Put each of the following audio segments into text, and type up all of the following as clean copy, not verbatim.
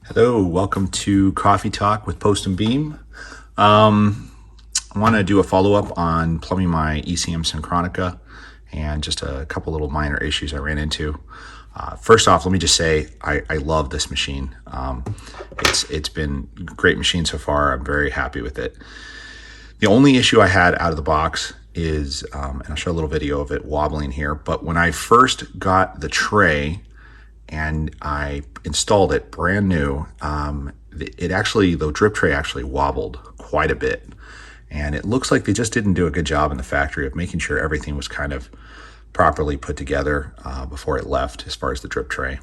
Hello, welcome to Coffee Talk with Post and Beam. I want to do a follow-up on plumbing my ECM Synchronika and just a couple little minor issues I ran into. First off, let me just say I love this machine. It's been a great machine so far. I'm very happy with it. The only issue I had out of the box is, and I'll show a little video of it wobbling here, but when I first got the tray and I installed it brand new, the drip tray actually wobbled quite a bit. And it looks like they just didn't do a good job in the factory of making sure everything was kind of properly put together before it left as far as the drip tray.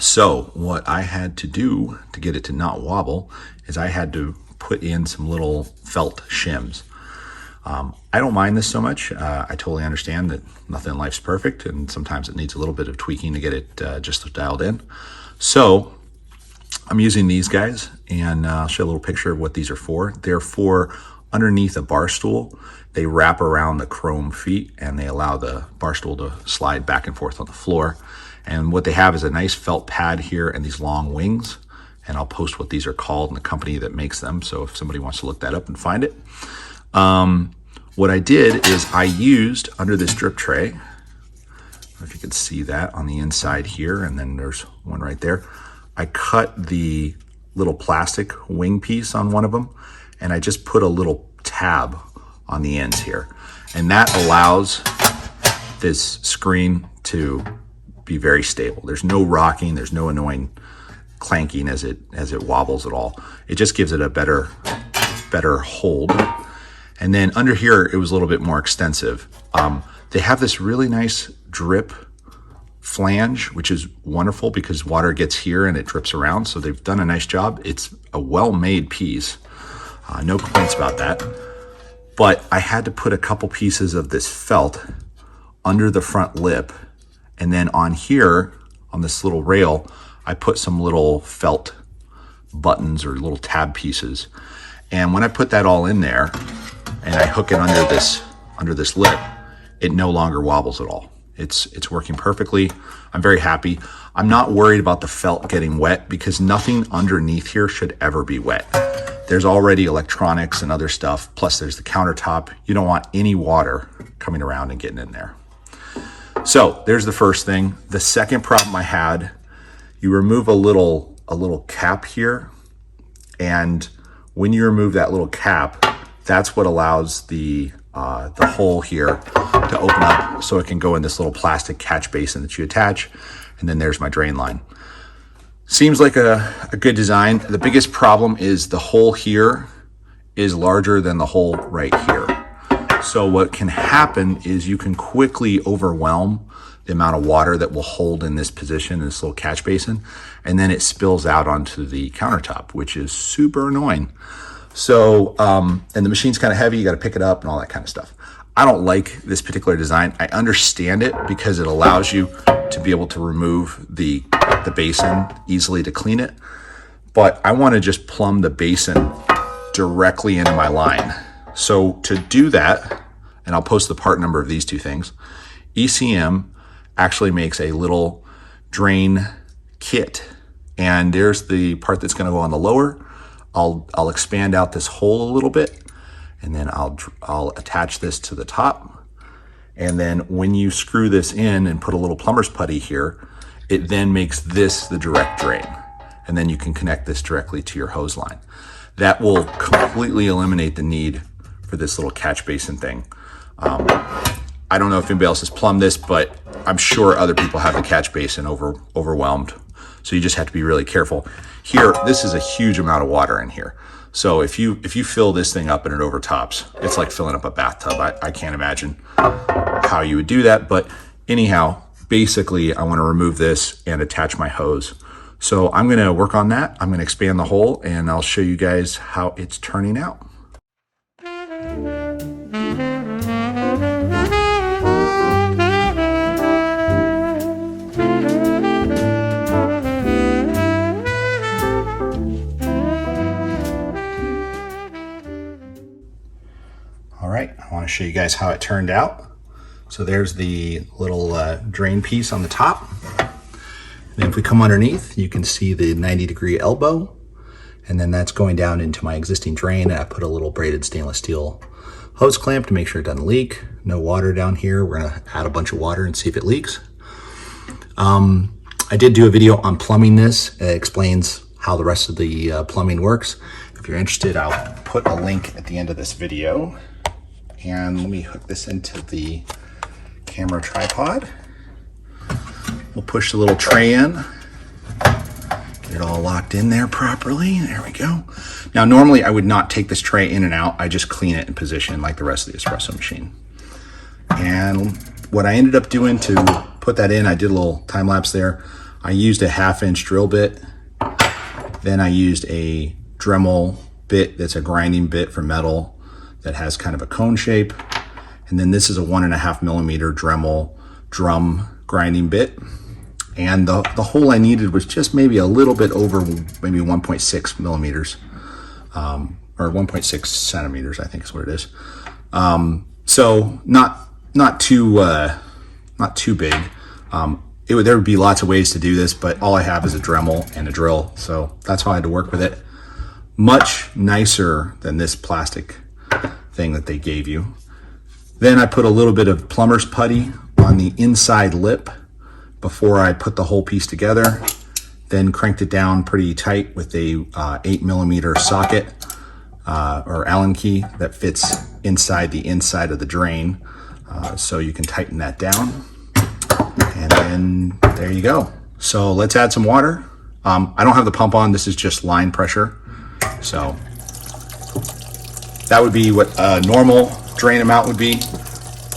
So what I had to do to get it to not wobble is I had to put in some little felt shims. I don't mind this so much. I totally understand that nothing in life's perfect, and sometimes it needs a little bit of tweaking to get it just dialed in. So I'm using these guys, and I'll show a little picture of what these are for. They're for underneath a bar stool. They wrap around the chrome feet, and they allow the bar stool to slide back and forth on the floor. And what they have is a nice felt pad here and these long wings. And I'll post what these are called and the company that makes them, so if somebody wants to look that up and find it. What I did is I used under this drip tray, I don't know if you can see that on the inside here, and then there's one right there. I cut the little plastic wing piece on one of them, and I just put a little tab on the ends here. And that allows this screen to be very stable. There's no rocking, there's no annoying clanking as it wobbles at all. It just gives it a better hold. And then under here, it was a little bit more extensive. They have this really nice drip flange, which is wonderful because water gets here and it drips around. So they've done a nice job. It's a well-made piece. No complaints about that. But I had to put a couple pieces of this felt under the front lip. And then on here, on this little rail, I put some little felt buttons or little tab pieces. And when I put that all in there, and I hook it under this lip, it no longer wobbles at all. It's working perfectly. I'm very happy. I'm not worried about the felt getting wet because nothing underneath here should ever be wet. There's already electronics and other stuff, plus there's the countertop. You don't want any water coming around and getting in there. So there's the first thing. The second problem I had, you remove a little cap here, and when you remove that little cap, that's what allows the hole here to open up so it can go in this little plastic catch basin that you attach. And then there's my drain line. Seems like a good design. The biggest problem is the hole here is larger than the hole right here. So what can happen is you can quickly overwhelm the amount of water that will hold in this position, in this little catch basin, and then it spills out onto the countertop, which is super annoying. So, and the machine's kind of heavy, you got to pick it up and all that kind of stuff. I don't like this particular design. I understand it because it allows you to be able to remove the basin easily to clean it. But I want to just plumb the basin directly into my line. So to do that, and I'll post the part number of these two things, ECM actually makes a little drain kit. And there's the part that's going to go on the lower. I'll expand out this hole a little bit, and then I'll attach this to the top. And then when you screw this in and put a little plumber's putty here, it then makes this the direct drain. And then you can connect this directly to your hose line. That will completely eliminate the need for this little catch basin thing. I don't know if anybody else has plumbed this, but I'm sure other people have the catch basin overwhelmed. So you just have to be really careful. Here, this is a huge amount of water in here. So if you fill this thing up and it overtops, it's like filling up a bathtub. I can't imagine how you would do that. But anyhow, basically I want to remove this and attach my hose. So I'm going to work on that. I'm going to expand the hole and I'll show you guys how it's turning out. All right, I want to show you guys how it turned out. So there's the little drain piece on the top. And if we come underneath, you can see the 90-degree elbow. And then that's going down into my existing drain. I put a little braided stainless steel hose clamp to make sure it doesn't leak. No water down here. We're gonna add a bunch of water and see if it leaks. I did do a video on plumbing this. It explains how the rest of the plumbing works. If you're interested, I'll put a link at the end of this video. And let me hook this into the camera tripod. We'll push the little tray in. Get it all locked in there properly. There we go. Now, normally I would not take this tray in and out. I just clean it in position like the rest of the espresso machine. And what I ended up doing to put that in, I did a little time lapse there. I used a 1/2-inch drill bit. Then I used a Dremel bit that's a grinding bit for metal that has kind of a cone shape. And then this is a 1.5mm Dremel drum grinding bit. And the hole I needed was just maybe a little bit over maybe 1.6 millimeters, or 1.6 centimeters, I think is what it is. So not too big. There would be lots of ways to do this, but all I have is a Dremel and a drill. So that's how I had to work with it. Much nicer than this plastic thing that they gave you. Then I put a little bit of plumber's putty on the inside lip before I put the whole piece together. Then cranked it down pretty tight with a 8mm socket or Allen key that fits inside the inside of the drain. So you can tighten that down. And then there you go. So let's add some water. I don't have the pump on. This is just line pressure. So that would be what a normal drain amount would be.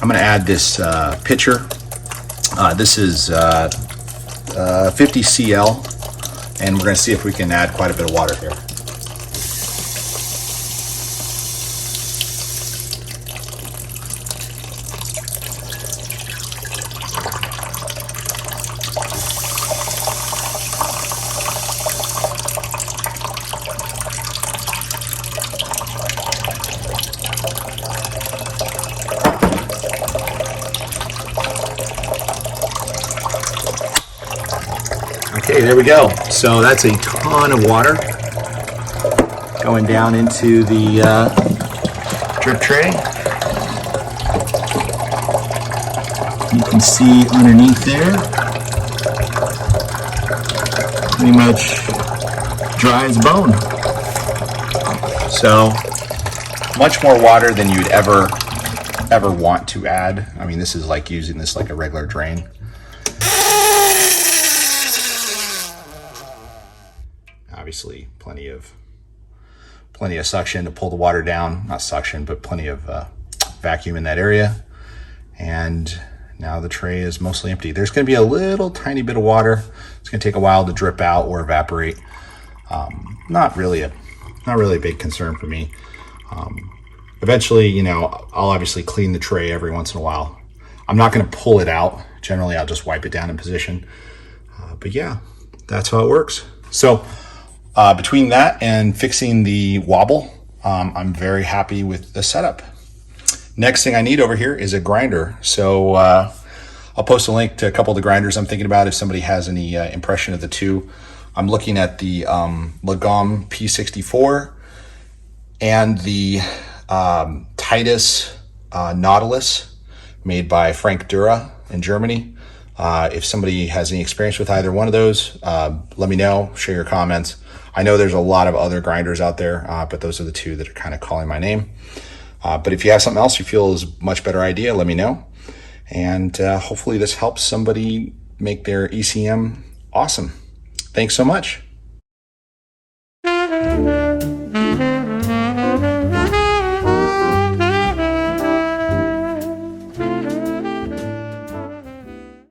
I'm going to add this pitcher. This is 50 CL, and we're going to see if we can add quite a bit of water here. Okay, there we go. So that's a ton of water going down into the drip tray. You can see underneath there, pretty much dry as a bone. So much more water than you'd ever want to add. I mean, this is like using this like a regular drain. Obviously, plenty of suction to pull the water down. Not suction, but plenty of vacuum in that area. And now the tray is mostly empty. There's going to be a little tiny bit of water. It's going to take a while to drip out or evaporate. Not really a big concern for me. Eventually, you know, I'll obviously clean the tray every once in a while. I'm not going to pull it out. Generally, I'll just wipe it down in position. But yeah, that's how it works. So between that and fixing the wobble, I'm very happy with the setup. Next thing I need over here is a grinder. So I'll post a link to a couple of the grinders I'm thinking about if somebody has any impression of the two. I'm looking at the LAGOM P64 and the TITUS NAUTILUS made by Frank Dura in Germany. If somebody has any experience with either one of those, let me know, share your comments. I know there's a lot of other grinders out there, but those are the two that are kind of calling my name. But if you have something else you feel is a much better idea, let me know. And hopefully this helps somebody make their ECM awesome. Thanks so much.